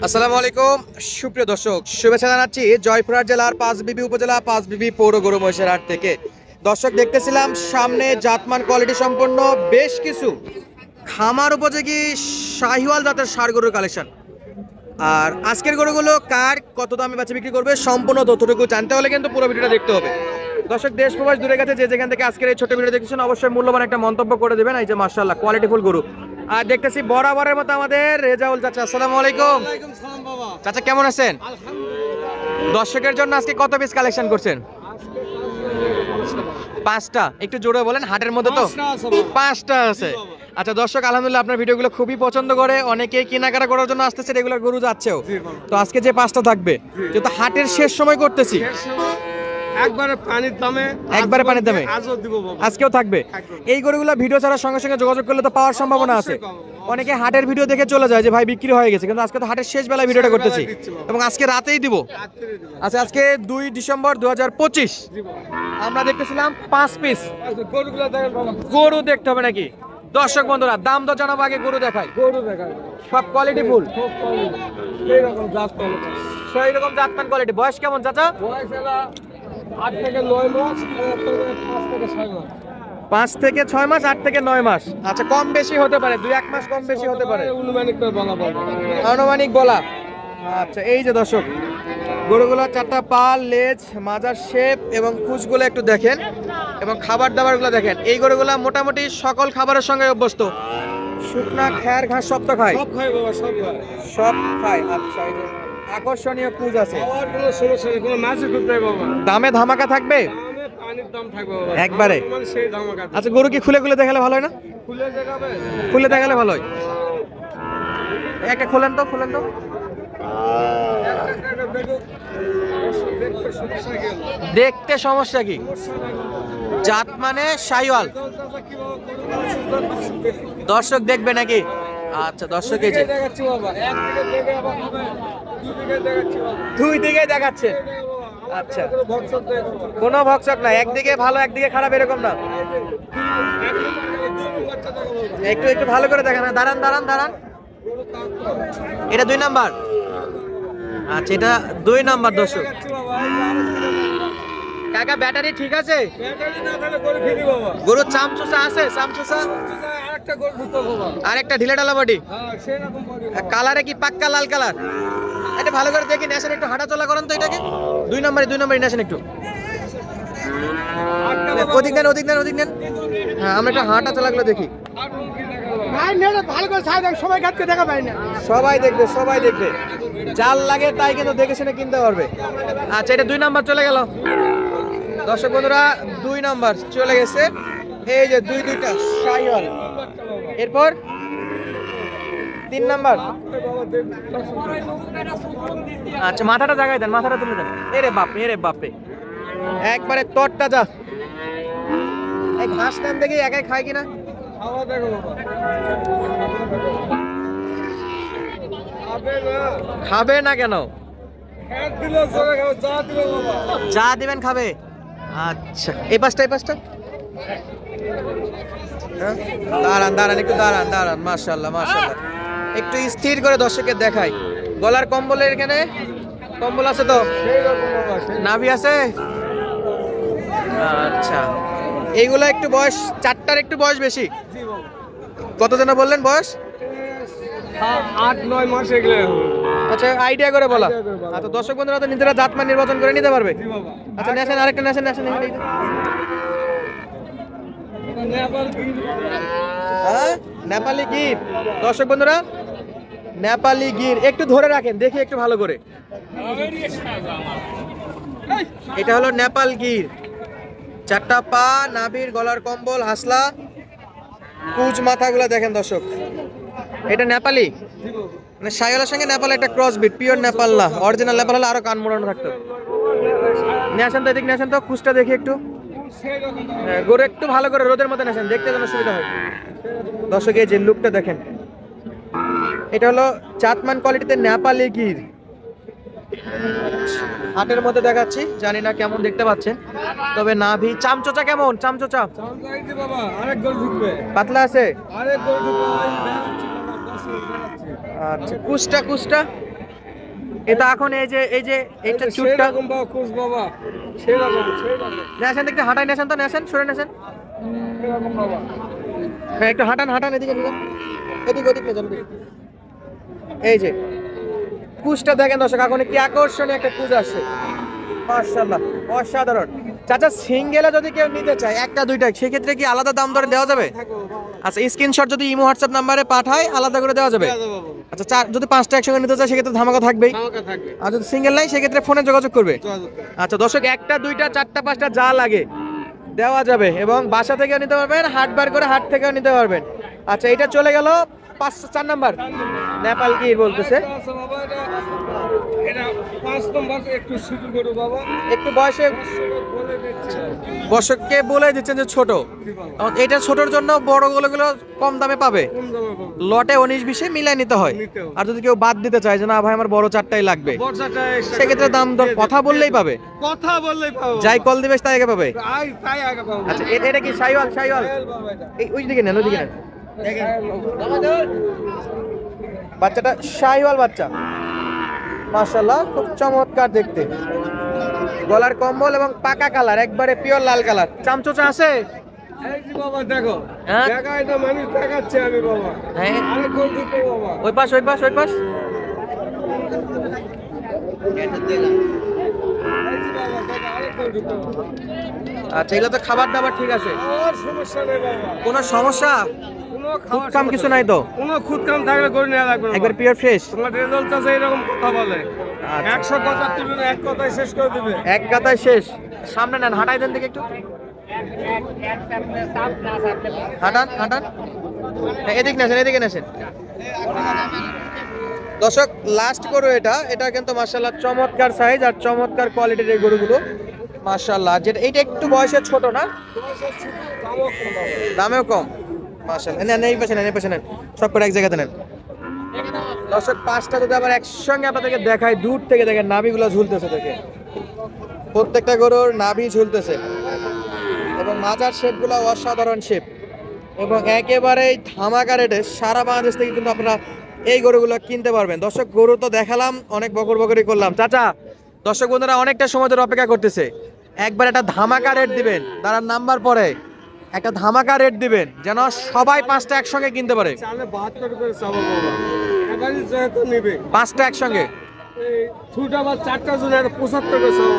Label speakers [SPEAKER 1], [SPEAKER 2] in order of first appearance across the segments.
[SPEAKER 1] আসসালামু আলাইকুম সুপ্রিয় দর্শক, শুভেচ্ছা জানাচ্ছি জয়পুরহাট জেলার পাঁচবিবি উপজেলা পাঁচবিবি পৌর গরু মহিষের হাট থেকে। দর্শক, দেখতেছিলাম সামনে জাতমান কোয়ালিটি সম্পন্ন বেশ কিছু খামার উপযোগী শাহিওয়াল জাতের ষাঁড় গরুর কালেকশন। আর আজকের গরুগুলো কার কত দামে বাচ্চা বিক্রি করবে সম্পূর্ণ তথ্যটুকু জানতে হলে কিন্তু পুরো ভিডিওটা দেখতে হবে। দর্শক, দেশ প্রবাস দূরে গেছে যে যেখান থেকে আজকের এই ছোট ভিডিও দেখছেন অবশ্যই মূল্যবান একটা মন্তব্য করে দেবেন। এই যে মাশাআল্লাহ কোয়ালিটিফুল গরু। আর দেখতেছি বরাবরের মতো আমাদের রেজাউল চাচা। আসসালামু আলাইকুম। চাচা কেমন আছেন? দর্শকের জন্য আজকে কত পিস কালেকশন করছেন? 5টা। একটু জোরে বলেন, হাটের মধ্যে তো 5টা আছে। আচ্ছা দর্শক, আলহামদুলিল্লাহ আপনার ভিডিওগুলো খুবই পছন্দ করে, অনেকেই কেনাকাটা করার জন্য আসতেছে, রেগুলার গরু যাচ্ছেও। তো আজকে যে 5টা থাকবে, যেহেতু হাটের শেষ সময় করতেছি,
[SPEAKER 2] একবারে পানির দামে আজও দিব বাবা,
[SPEAKER 1] আজকেও থাকবে। এই গরুগুলো ভিডিও ছাড়ার সঙ্গে সঙ্গে যোগাযোগ করলে তো পাওয়ার সম্ভাবনা আছে। অনেকে হাটের ভিডিও দেখে চলে যায় যে ভাই বিক্রি হয়ে গেছে, কিন্তু আজকে তো হাটের শেষ বেলায় ভিডিওটা করতেছি এবং আজকে রাতেই দিব। আচ্ছা, আজকে 2 ডিসেম্বর 2025 আমরা দেখতেছিলাম 5 পিস
[SPEAKER 2] গরুগুলো দেখেন বাবা,
[SPEAKER 1] গরু দেখতে হবে নাকি? দর্শক বন্ধুরা, দাম তো জানাবো, আগে গরু দেখাই।
[SPEAKER 2] গরু দেখান
[SPEAKER 1] সব কোয়ালিটি ফুল,
[SPEAKER 2] খুব কম, এইরকম জাত পাবো।
[SPEAKER 1] সেই রকম জাতমান কোয়ালিটি। বয়স কেমন চাচা?
[SPEAKER 2] বয়স এলা 8 থেকে 9 মাস, আর 5 থেকে 6 মাস।
[SPEAKER 1] 5 থেকে 6 মাস, 8 থেকে 9 মাস। আচ্ছা, কম বেশি হতে পারে, 2-1 মাস কম বেশি হতে পারে,
[SPEAKER 2] অনুমানিক করে বলা বলবো।
[SPEAKER 1] আনুমানিক বলা। আচ্ছা, এই যে দর্শক, গরুগুলো 4টা পা, লেজ, মাজার শেপ এবং কুচগুলো একটু দেখেন এবং খাবার দাবারগুলো দেখেন। এই গরুগুলো মোটামুটি সকল খাবারের সঙ্গে অভ্যস্ত। শুকনা খ্যার ঘাস সব তো খায়,
[SPEAKER 2] সব খায় বাবা, সব খায়।
[SPEAKER 1] সব খায়। আচ্ছা, এই যে আকর্ষণীয় কুচ আছে।
[SPEAKER 2] খাওয়ার কোনো সমস্যা নেই, কোনো মাছই খুঁজতে হবে বাবা।
[SPEAKER 1] দামে ধামাকা থাকবে
[SPEAKER 2] দামে পানির দাম থাকবে বাবা,
[SPEAKER 1] একবারে।
[SPEAKER 2] মানে সেই ধামাকা।
[SPEAKER 1] আচ্ছা, গরু কি খুলে খুলে দেখালে ভালো হয় না?
[SPEAKER 2] খুলে দেখাবে,
[SPEAKER 1] খুলে দেখালে ভালো হয়। একটা খোলেন তো, খোলেন তো। দেখতে সমস্যা কি? জাত মানে শাহিওয়াল। দর্শক দেখবে নাকি? আচ্ছা দর্শক, এই যে
[SPEAKER 2] দেখাচ্ছি বাবা, একদিকে দেখে আবার হবে, দুদিকে দেখাচ্ছি বাবা।
[SPEAKER 1] 2 দিকে দেখাচ্ছে। আচ্ছা,
[SPEAKER 2] কোনো ভরসা দেয় বাবা।
[SPEAKER 1] কোনো ভক্ষক না, একদিকে ভালো একদিকে খারাপ এরকম না। একটু একটু ভালো করে দেখেন। দাঁড়ান দাঁড়ান দাঁড়ান, এটা 2 নাম্বার। আচ্ছা, এটা 2 নাম্বার। দর্শক কাকা, ব্যাটারি ঠিক আছে? গরুর চামচুসা আছে? চামচুসা আর একটা ঢিলে ডালা বডি, কালারে কি পাক্কা লাল কালার? এটা ভালো করে দেখি, নেশন একটু হাঁটা চলা করেন তো এটাকে। 2 নাম্বারে নেশন একটু ওদিক নেন, ওদিক নেন, ওদিক নেন। হ্যাঁ, আমরা একটু হাঁটা চলাগুলো দেখি।
[SPEAKER 2] ভালো করে সবাই ঘাটকে দেখা পাই না।
[SPEAKER 1] সবাই দেখবে, সবাই দেখবে, জাল লাগে তাই কিন্তু দেখে শুনে কিনতে পারবে। আচ্ছা, এটা 2 নাম্বার চলে গেল। দর্শক বন্ধুরা, 2 নাম্বার চলে গেছে। এই যে 2টা শাহিওয়াল। এরপর 3 নাম্বার। আচ্ছা, মাথাটা জায়গায় দেন, মাথাটা তুলে দেন। এরে বাপরে, এরে বাপরে, একবারে তরটা যা। এই ঘাস টান দেখি একাই খায় কিনা। খাবে না কেন? যা দিবেন খাবে। আচ্ছা, এই পাঁচটা, এই পাঁচটা। হ্যাঁ, দাঁড়ান দাঁড়ান, একটু দাঁড়ান দাঁড়ান। মাশাআল্লাহ মাশাআল্লাহ, একটু স্থির করে দর্শকের দেখাই। গলার কম্বলের এখানে কম্বল আছে তো? নাভি আছে? আচ্ছা, এইগুলো একটু বয়স, 4টার একটু বয়স বেশি। কত যেন বললেন বয়স?
[SPEAKER 2] 8-9 মাস এগুলো।
[SPEAKER 1] আচ্ছা, আইডিয়া করে বলা। আচ্ছা, দর্শক বন্ধুরা তো নিজেরা জাতমান নির্বাচন করে নিতে পারবে। আচ্ছা, নেশন আরেকটা, নেশন নেশন। হ্যাঁ, নেপালি গির। দর্শক বন্ধুরা, নেপালি গির একটু ধরে রাখেন, দেখি একটু ভালো করে। এটা হলো নেপাল গির। 4টা পা, নাভির, গলার কম্বল, হাসলা, কুচ, মাথাগুলো দেখেন দর্শক। এটা নেপালি, মানে শাহিওয়ালের সঙ্গে নেপাল একটা ক্রস বিট, পিওর নেপাল না। অরিজিনাল নেপাল হলে আরো কান মোড়ানো থাকতো। নেশন তো এদিক, নেশন তো কুচটা দেখি একটু। গরু একটু ভালো করে রোদের মধ্যে নেশন, দেখতে যেন সুবিধা হয়। দর্শক এই যে লুকটা দেখেন, এটা হলো জাতমান কোয়ালিটিতে নেপালি গির। হাটের মধ্যে দেখাচ্ছি, জানি না কেমন দেখতে পাচ্ছেন, তবে নাভি। চামচোচা কেমন? চামচোচা পাতলা আছে? আচ্ছা কুসটা কুসটা এটা এখন এই যে এইটা চুটটা
[SPEAKER 2] সেরকম বাবা কুস বাবা সেরকম
[SPEAKER 1] নেছেন একটু হাঁটাই নেছেন তো নেছেন সরে নেছেন
[SPEAKER 2] সেরকম বাবা
[SPEAKER 1] হ্যাঁ একটু হাঁটান হাঁটান এদিকে নিয়ে যান এদিক ওদিক নিয়ে যান এই যে কুচটা দেখেন দর্শক এখন কি আকর্ষণীয় একটা কুচ আসছে মাশাআল্লাহ অসাধারণ চাচা সিঙ্গেলে যদি কেউ নিতে চায় একটা দুইটা সেক্ষেত্রে কি আলাদা দাম দরে দেওয়া যাবে আচ্ছা স্ক্রিনশট যদি ইমো হোয়াটসঅ্যাপ নাম্বারে পাঠায় আলাদা করে দেওয়া যাবে আচ্ছা যদি পাঁচটা একসঙ্গে নিতে চায় সেক্ষেত্রে ধামাকা থাকবেই আর যদি সিঙ্গেল নাই সেক্ষেত্রে ফোনে যোগাযোগ করবে আচ্ছা দর্শক একটা দুইটা চারটা পাঁচটা যা লাগে দেওয়া যাবে এবং বাসা থেকেও নিতে পারবেন হাট বার করে হাট থেকেও নিতে পারবেন আচ্ছা এটা চলে গেল 4 নাম্বার নেপাল কি বলতেছে
[SPEAKER 2] এটা 5 নম্বর একটু শুরু করো বাবা
[SPEAKER 1] একটু বয়সে
[SPEAKER 2] বলে দিচ্ছি
[SPEAKER 1] দর্শককে বলে দিচ্ছেন যে ছোট এটা ছোটর জন্য বড় গুলো কম দামে পাবে
[SPEAKER 2] কোন দামে বাবা
[SPEAKER 1] লটে 19-20 মিলাই নিতে হয় আর যদি কেউ বাদ দিতে চায় যে না ভাই আমার বড় চারটাই লাগবে
[SPEAKER 2] বর্ষাটা
[SPEAKER 1] সেক্ষেত্রে দাম দর কথা বললেই পাবে
[SPEAKER 2] কথা বললেই পাবো
[SPEAKER 1] যাই কল দিবে তাই আগে পাবে
[SPEAKER 2] তাই আগে পাবো
[SPEAKER 1] আচ্ছা এটা কি শাইওয়াল
[SPEAKER 2] বাবা এটা
[SPEAKER 1] এই ওই দিকে নেন বাচ্চাটা শাইওয়াল বাচ্চা মাশাআল্লাহ খুব চমৎকার দেখতে গলার কম্বল এবং পাকা কালার একবারে পিওর লাল কালার চামচোচা আছে
[SPEAKER 2] এই যে বাবা দেখো
[SPEAKER 1] হ্যাঁ?
[SPEAKER 2] দেখা এটা মানুষ দেখাচ্ছে আমি বাবা
[SPEAKER 1] হ্যাঁ
[SPEAKER 2] আরে কোন দিতে বাবা
[SPEAKER 1] ওই পাশ
[SPEAKER 2] এই যে বাবা দেখো আরে কোন দিতে বাবা
[SPEAKER 1] আচ্ছা এগুলো তো খাবার দাবার ঠিক আছে
[SPEAKER 2] আর সমস্যা নেই বাবা
[SPEAKER 1] কোনো সমস্যা
[SPEAKER 2] কোনো
[SPEAKER 1] খুব কাম কিছু নাই তো
[SPEAKER 2] কোনো খুদ কাম থাকলে করে নেওয়া লাগবে না
[SPEAKER 1] একবার পিওর ফ্রেশ
[SPEAKER 2] তোমার রেজাল্ট আছে এরকম কথা বলে
[SPEAKER 1] আচ্ছা।
[SPEAKER 2] 100 কথা তুলবে এক কথায় শেষ করে দিবে
[SPEAKER 1] এক গাতায় শেষ সামনে নেন হাঁটাই দেন দিকে একটু হাঁটান এদিকে নেছেন দর্শক লাস্ট গরু এটা কিন্তু মাশাআল্লাহ চমৎকার সাইজ আর চমৎকার কোয়ালিটির এই গরুগুলো মাশাআল্লাহ যেটা এটা একটু বয়সে ছোট না দামেও কম মাশাআল্লাহ নেন এই পাশে নেন সব করে এক জায়গাতে নেন দর্শক পাঁচটা যদি আবার একসঙ্গে আপনাদেরকে দেখায় দূর থেকে দেখেন নাভিগুলো ঝুলতেছে দেখে প্রত্যেকটা গরুর নাভি ঝুলতেছে এবং মাজার শেপগুলো অসাধারণ শেপ এবং একেবারেই ধামাকা রেটে সারা বাংলাদেশ থেকে কিন্তু আপনারা এই গরুগুলো কিনতে পারবেন দর্শক গরু তো দেখালাম অনেক বকরি করলাম চাচা দর্শক বন্ধুরা অনেকটা সময় ধরে অপেক্ষা করতেছে একবার একটা ধামাকা রেট দিবেন তার নাম্বার পরে একটা ধামাকা রেট দিবেন যেন সবাই পাঁচটা একসঙ্গে কিনতে পারে
[SPEAKER 2] চালে 72 করে চাবো বাবা এবারে যেহেতু নেবে
[SPEAKER 1] পাঁচটা একসঙ্গে
[SPEAKER 2] এই ছুটা বা চারটা জন আর 75 করে চাবো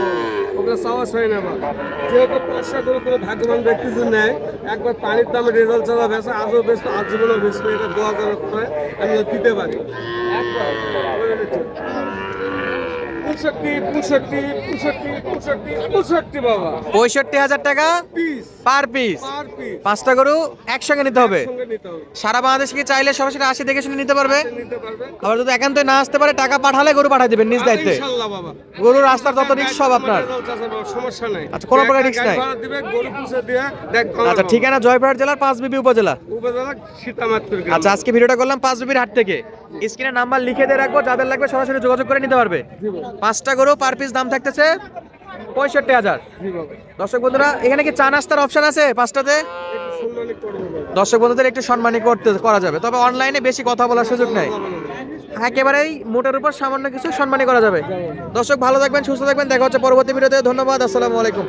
[SPEAKER 2] ওটা চাওয়া হয় না বাবা যেহেতু পাঁচটা করে কোনো ভাগ্যবান ব্যক্তি যদি নেয় একবার পানির দামে রেজাল্ট চাওয়া বেসা আজও বেসতো আজীবনও বেসতো এটা 2000 করে আমি দিতে পারি একবার বলে দিচ্ছি 65 বাবা
[SPEAKER 1] 65,000 টাকা
[SPEAKER 2] piece
[SPEAKER 1] per piece
[SPEAKER 2] per piece
[SPEAKER 1] পাঁচটা গরু একসঙ্গে নিতে হবে
[SPEAKER 2] সঙ্গে নিতে হবে
[SPEAKER 1] সারা বাংলাদেশ থেকে চাইলে সরাসরি আসি দেখে শুনে নিতে পারবে
[SPEAKER 2] নিতে পারবে
[SPEAKER 1] আবার যদি একান্ত না আসতে পারে টাকা পাঠালে গরু পাঠিয়ে দিবেন নিজ দায়িত্বে
[SPEAKER 2] ইনশাআল্লাহ বাবা
[SPEAKER 1] গরু রাস্তার যত রিস্ক সব আপনার
[SPEAKER 2] সমস্যা নাই
[SPEAKER 1] আচ্ছা, কোনো প্রকার রিস্ক নাই।
[SPEAKER 2] দিবে গরু পুষে দিয়ে দেখ
[SPEAKER 1] আচ্ছা ঠিকানা জয়পুরহাট জেলার পাঁচবিবি উপজেলা
[SPEAKER 2] উপজেলা সীতামাতপুর গ্রাম।
[SPEAKER 1] আচ্ছা আজকে ভিডিওটা করলাম পাঁচবিবির হাট থেকে স্ক্রিনে নাম্বার লিখে দিয়ে রাখবো যাদের লাগবে সরাসরি যোগাযোগ করে নিতে পারবে পাঁচটা গরু পার পিস দাম থাকতেছে 65,000
[SPEAKER 2] জি বাবা
[SPEAKER 1] দর্শক বন্ধুরা এখানে কি চা নাস্তার অপশন আছে পাঁচটাতে
[SPEAKER 2] একটু সম্মানিত করবো বাবা
[SPEAKER 1] দর্শক বন্ধুদের একটু সম্মানী করা যাবে তবে অনলাইনে বেশি কথা বলার সুযোগ নেই একেবারেই মোটের উপর সামান্য কিছু সম্মানী করা যাবে দর্শক ভালো থাকবেন সুস্থ থাকবেন দেখা হচ্ছে পরবর্তী ভিডিওতে ধন্যবাদ আসসালামু আলাইকুম